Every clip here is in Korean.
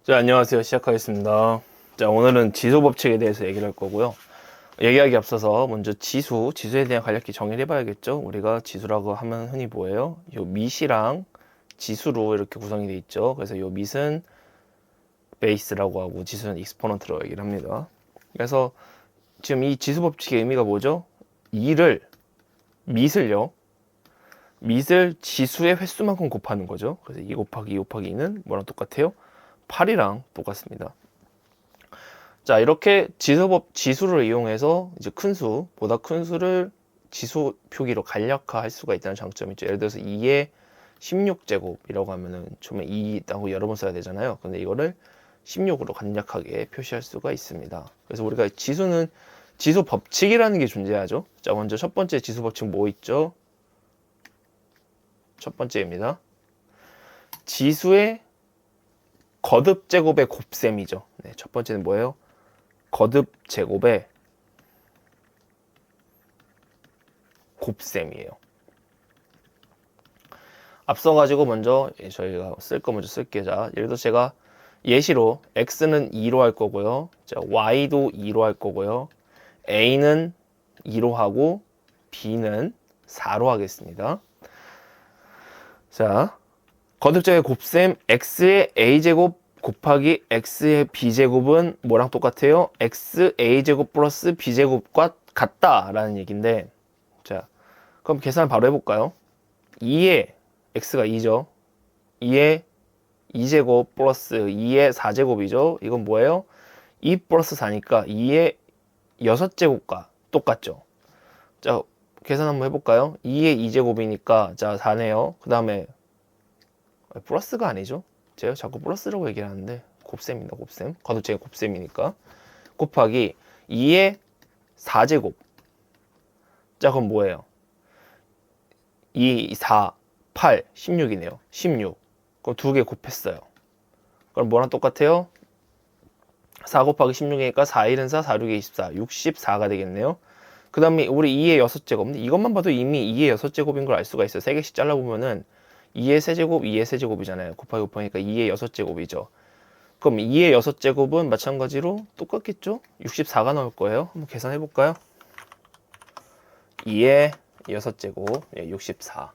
자, 안녕하세요. 시작하겠습니다. 자, 오늘은 지수 법칙에 대해서 얘기를 할 거고요. 얘기하기 앞서서 먼저 지수에 대한 간략히 정의를 해봐야겠죠. 우리가 지수라고 하면 흔히 뭐예요? 요 밑이랑 지수로 이렇게 구성이 돼 있죠. 그래서 요 밑은 베이스라고 하고 지수는 익스포넌트라고 얘기를 합니다. 그래서 지금 이 지수 법칙의 의미가 뭐죠? 밑을 지수의 횟수만큼 곱하는 거죠. 그래서 2 곱하기 2 곱하기 2는 뭐랑 똑같아요? 8이랑 똑같습니다. 자, 이렇게 지수를 이용해서 이제 보다 큰 수를 지수 표기로 간략화할 수가 있다는 장점이 있죠. 예를 들어서 2의 16제곱이라고 하면은 처음에 2 있다고 여러 번 써야 되잖아요. 근데 이거를 16으로 간략하게 표시할 수가 있습니다. 그래서 우리가 지수 법칙이라는 게 존재하죠. 자, 먼저 첫 번째 지수 법칙 뭐 있죠? 첫 번째입니다. 지수의 거듭 제곱의 곱셈이죠. 네, 첫 번째는 뭐예요? 거듭 제곱의 곱셈이에요. 앞서가지고 먼저 저희가 쓸 거 먼저 쓸게요. 자, 예를 들어 제가 예시로 x는 2로 할 거고요. 자, y도 2로 할 거고요. a는 2로 하고 b는 4로 하겠습니다. 자, 거듭제곱의 곱셈 x의 a제곱 곱하기 x의 b제곱은 뭐랑 똑같아요? xa제곱 플러스 b제곱과 같다라는 얘기인데, 자, 그럼 계산을 바로 해볼까요? 2의 x가 2죠. 2의 2제곱 플러스 2의 4제곱이죠. 이건 뭐예요? 2 플러스 4니까 2의 6제곱과 똑같죠. 자, 계산 한번 해볼까요? 2의 2제곱이니까 자 4네요. 그 다음에 플러스가 아니죠. 제가 자꾸 플러스라고 얘기를 하는데 곱셈입니다. 곱셈. 거듭제곱 곱셈이니까. 곱하기 2의 4제곱. 자, 그럼 뭐예요? 2, 4, 8, 16이네요. 16. 그럼 두 개 곱했어요. 그럼 뭐랑 똑같아요? 4 곱하기 16이니까 4, 1은 4, 4, 6에 24. 64가 되겠네요. 그 다음에 우리 2의 6제곱. 이것만 봐도 이미 2의 6제곱인 걸 알 수가 있어요. 3개씩 잘라보면은 2의 세제곱, 2의 세제곱이잖아요. 곱하기 곱하니까 2의 6제곱이죠. 그럼 2의 6제곱은 마찬가지로 똑같겠죠? 64가 나올 거예요. 한번 계산해 볼까요? 2의 6제곱, 64.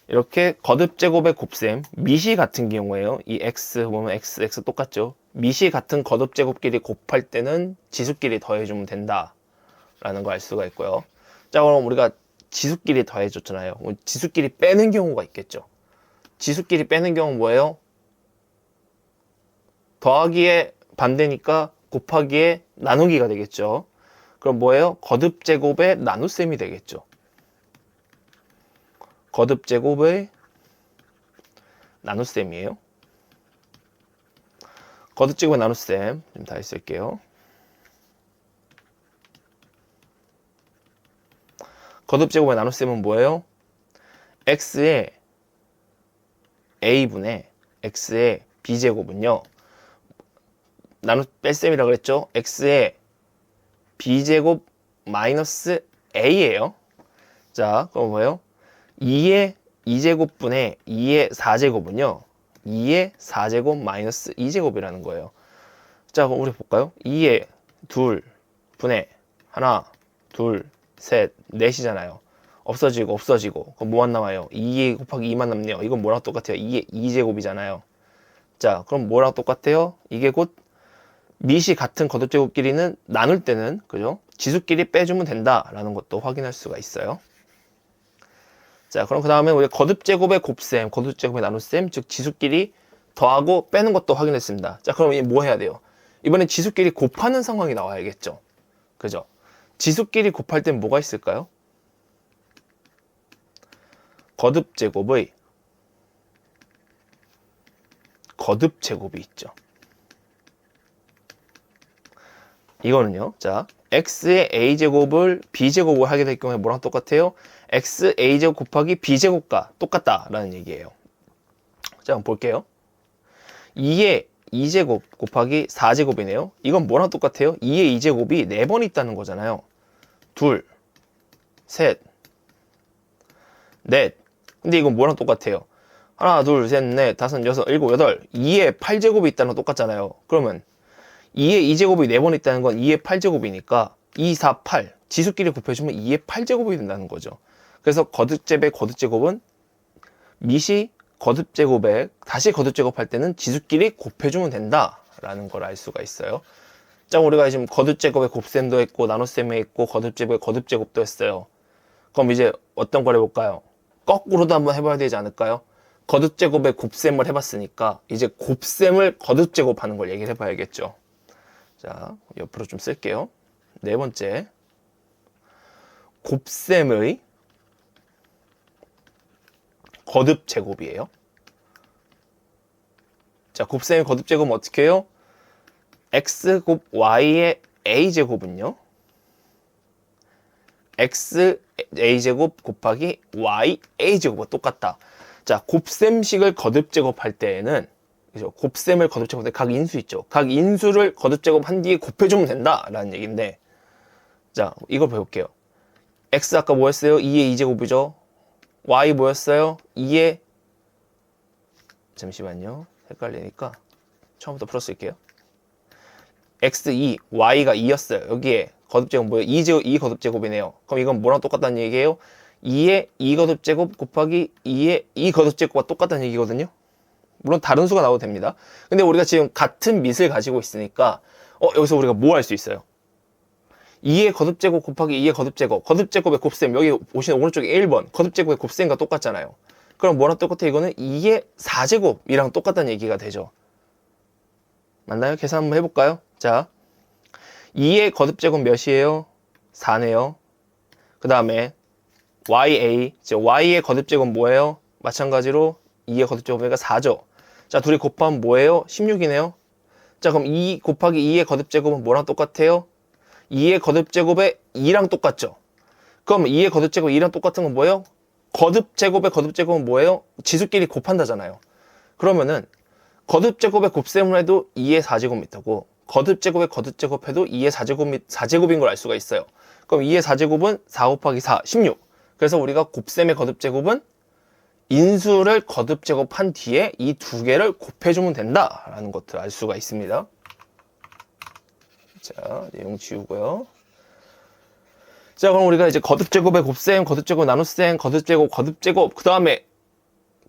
이렇게 거듭제곱의 곱셈, 밑이 같은 경우에요. 이 x 보면 x 똑같죠? 밑이 같은 거듭제곱끼리 곱할 때는 지수끼리 더해주면 된다 라는 거 알 수가 있고요. 자, 그럼 우리가 지수끼리 더해줬잖아요. 지수끼리 빼는 경우가 있겠죠. 지수끼리 빼는 경우 뭐예요? 더하기에 반대니까 곱하기에 나누기가 되겠죠. 그럼 뭐예요? 거듭제곱의 나눗셈이 되겠죠. 거듭제곱의 나눗셈이에요. 거듭제곱의 나눗셈 좀 다시 쓸게요. 거듭제곱의 나눗셈은 뭐예요? x의 a분의 x의 b제곱은요. 뺄셈이라고 그랬죠? x의 b제곱 마이너스 a예요. 자, 그럼 뭐예요? 2의 2제곱분의 2의 4제곱은요. 2의 4제곱 마이너스 2제곱이라는 거예요. 자, 그럼 우리 볼까요? 2의 2 분의 하나, 둘, 셋, 넷이잖아요. 없어지고 그럼 뭐만 남아요? 2 곱하기 2만 남네요. 이건 뭐랑 똑같아요? 2의 2제곱이잖아요. 자, 그럼 뭐랑 똑같아요? 이게 곧 밑이 같은 거듭제곱끼리는 나눌 때는 그죠? 지수끼리 빼주면 된다라는 것도 확인할 수가 있어요. 자, 그럼 그 다음에 우리 거듭제곱의 곱셈, 거듭제곱의 나눗셈, 즉 지수끼리 더하고 빼는 것도 확인했습니다. 자, 그럼 뭐 해야 돼요? 이번엔 지수끼리 곱하는 상황이 나와야겠죠. 그죠? 지수끼리 곱할 땐 뭐가 있을까요? 거듭제곱의 거듭제곱이 있죠. 이거는요. 자, x의 a제곱을 b제곱을 하게 될 경우에 뭐랑 똑같아요? x a제곱 곱하기 b제곱과 똑같다라는 얘기예요. 자, 한번 볼게요. 2의 2제곱 곱하기 4제곱이네요. 이건 뭐랑 똑같아요? 2의 2제곱이 4번 있다는 거잖아요. 둘, 셋, 넷. 근데 이건 뭐랑 똑같아요? 하나, 둘, 셋, 넷, 다섯, 여섯, 일곱, 여덟. 2의 8제곱이 있다는 거 똑같잖아요. 그러면 2의 2제곱이 4번 있다는 건 2의 8제곱이니까 2, 4, 8. 지수끼리 곱해주면 2의 8제곱이 된다는 거죠. 그래서 거듭제곱의 거듭제곱은 밑이 거듭제곱에 다시 거듭제곱할 때는 지수끼리 곱해주면 된다라는 걸 알 수가 있어요. 자, 우리가 지금 거듭제곱의 곱셈도 했고 나눗셈에 있고 거듭제곱의 거듭제곱도 했어요. 그럼 이제 어떤 걸 해볼까요? 거꾸로도 한번 해봐야 되지 않을까요? 거듭제곱의 곱셈을 해봤으니까 이제 곱셈을 거듭제곱하는 걸 얘기를 해봐야겠죠. 자, 옆으로 좀 쓸게요. 네 번째, 곱셈의 거듭제곱이에요. 자, 곱셈의 거듭제곱은 어떻게 해요? x곱 y의 a제곱은요, xa제곱 곱하기 ya제곱과 똑같다. 자, 곱셈식을 거듭제곱할 때에는, 그죠? 곱셈을 거듭제곱할 때 각 인수 있죠. 각 인수를 거듭제곱한 뒤에 곱해주면 된다라는 얘기인데, 자, 이걸 배울게요. x 아까 뭐였어요? 2의 2제곱이죠. y 뭐였어요? 2의, 잠시만요. 헷갈리니까 처음부터 풀어쓸게요. x2, y가 2였어요. 여기에 거듭제곱 뭐예요? 2 거듭제곱이네요. 그럼 이건 뭐랑 똑같다는 얘기예요? 2의 2거듭제곱 곱하기 2의 2거듭제곱과 똑같다는 얘기거든요. 물론 다른 수가 나와도 됩니다. 근데 우리가 지금 같은 밑을 가지고 있으니까 여기서 우리가 뭐 할 수 있어요? 2의 거듭제곱 곱하기 2의 거듭제곱, 거듭제곱의 곱셈, 여기 보시는 오른쪽에 1번 거듭제곱의 곱셈과 똑같잖아요. 그럼 뭐랑 똑같아? 이거는 2의 4제곱이랑 똑같다는 얘기가 되죠. 맞나요? 계산 한번 해볼까요? 자, 2의 거듭제곱 몇이에요? 4네요. 그 다음에 ya, 즉 y의 거듭제곱 뭐예요? 마찬가지로 2의 거듭제곱이니까 4죠. 자, 둘이 곱하면 뭐예요? 16이네요. 자, 그럼 2 곱하기 2의 거듭제곱은 뭐랑 똑같아요? 2의 거듭제곱에 2랑 똑같죠. 그럼 2의 거듭제곱 2랑 똑같은 건 뭐예요? 거듭제곱의 거듭제곱은 뭐예요? 지수끼리 곱한다잖아요. 그러면은 거듭제곱의 곱셈을 해도 2의 4제곱미터고 거듭제곱의 거듭제곱해도 2의 4제곱인 걸 알 수가 있어요. 그럼 2의 4제곱은 4 곱하기 4, 16. 그래서 우리가 곱셈의 거듭제곱은 인수를 거듭제곱한 뒤에 이 두 개를 곱해주면 된다라는 것을 알 수가 있습니다. 자, 내용 지우고요. 자, 그럼 우리가 이제 거듭제곱의 곱셈, 거듭제곱 나눗셈, 거듭제곱, 그 다음에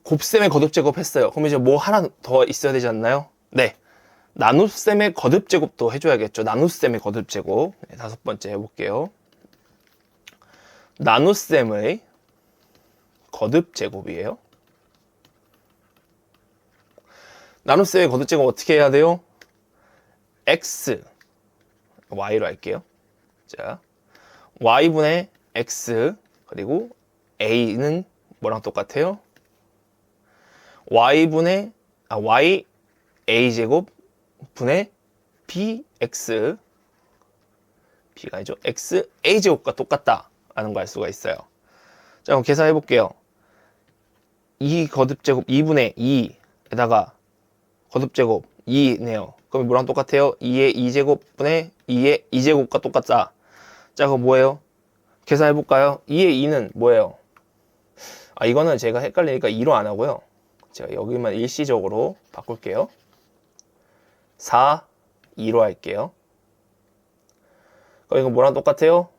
곱셈의 거듭제곱 했어요. 그럼 이제 뭐 하나 더 있어야 되지 않나요? 네. 나눗셈의 거듭제곱도 해줘야겠죠. 나눗셈의 거듭제곱. 네, 다섯 번째 해볼게요. 나눗셈의 거듭제곱이에요. 나눗셈의 거듭제곱 어떻게 해야 돼요? x, y로 할게요. 자, y분의 x, 그리고 a는 뭐랑 똑같아요? y a제곱 분의 bx, b가 아니죠. x a제곱과 똑같다라는 걸 알 수가 있어요. 자, 그럼 계산해 볼게요. 2 거듭제곱 2분의 2에다가 거듭제곱 2네요. 그럼 뭐랑 똑같아요? 2의 2제곱 분의 2의 2제곱과 똑같다. 자, 그거 뭐예요? 계산해 볼까요? 2의 2는 뭐예요? 이거는 제가 헷갈리니까 2로 안 하고요. 제가 여기만 일시적으로 바꿀게요. 4, 2로 할게요. 그럼 이거 뭐랑 똑같아요?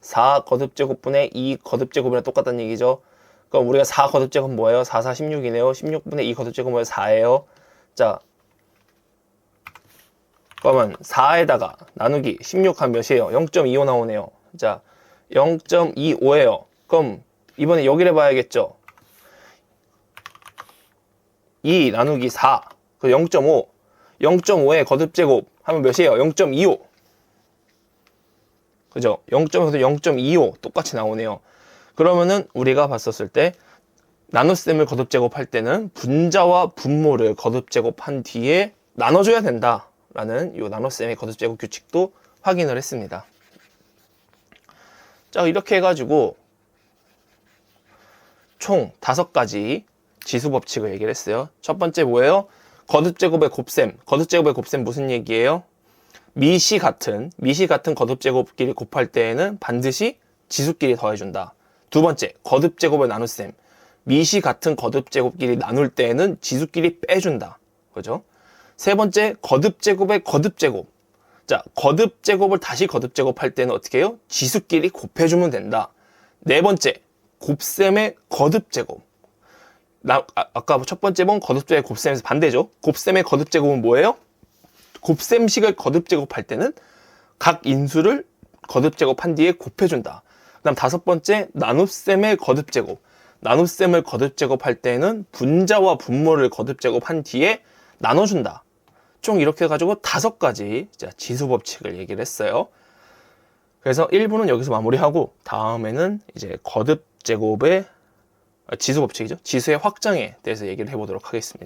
4 거듭제곱분의 2 거듭제곱이랑 똑같다는 얘기죠. 그럼 우리가 4 거듭제곱 뭐예요? 4, 4, 16이네요. 16분의 2 거듭제곱 뭐예요? 4예요. 자, 그러면 4에다가 나누기 16하면 몇이에요? 0.25 나오네요. 자, 0.25예요. 그럼 이번에 여기를 봐야겠죠. 2 나누기 4, 그 0.5. 0.5의 거듭제곱 하면 몇이에요? 0.25. 그죠? 0.5에서 0.25 똑같이 나오네요. 그러면은 우리가 봤었을 때 나눗셈을 거듭제곱할 때는 분자와 분모를 거듭제곱한 뒤에 나눠줘야 된다라는 이 나눗셈의 거듭제곱 규칙도 확인을 했습니다. 자, 이렇게 해가지고 총 5가지 지수 법칙을 얘기를 했어요. 첫 번째 뭐예요? 거듭제곱의 곱셈. 거듭제곱의 곱셈 무슨 얘기예요? 밑이 같은 거듭제곱끼리 곱할 때에는 반드시 지수끼리 더해준다. 두 번째, 거듭제곱의 나눗셈. 밑이 같은 거듭제곱끼리 나눌 때에는 지수끼리 빼준다. 그죠? 세 번째, 거듭제곱의 거듭제곱. 자, 거듭제곱을 다시 거듭제곱할 때는 어떻게 해요? 지수끼리 곱해주면 된다. 네 번째, 곱셈의 거듭제곱. 아까 첫 번째 본 거듭제곱의 곱셈에서 반대죠. 곱셈의 거듭제곱은 뭐예요? 곱셈식을 거듭제곱할 때는 각 인수를 거듭제곱한 뒤에 곱해준다. 그 다음 다섯 번째, 나눗셈의 거듭제곱. 나눗셈을 거듭제곱할 때는 분자와 분모를 거듭제곱한 뒤에 나눠준다. 총 이렇게 해가지고 5가지 지수법칙을 얘기를 했어요. 그래서 1부는 여기서 마무리하고 다음에는 이제 거듭제곱의 지수법칙이죠. 지수의 확장에 대해서 얘기를 해보도록 하겠습니다.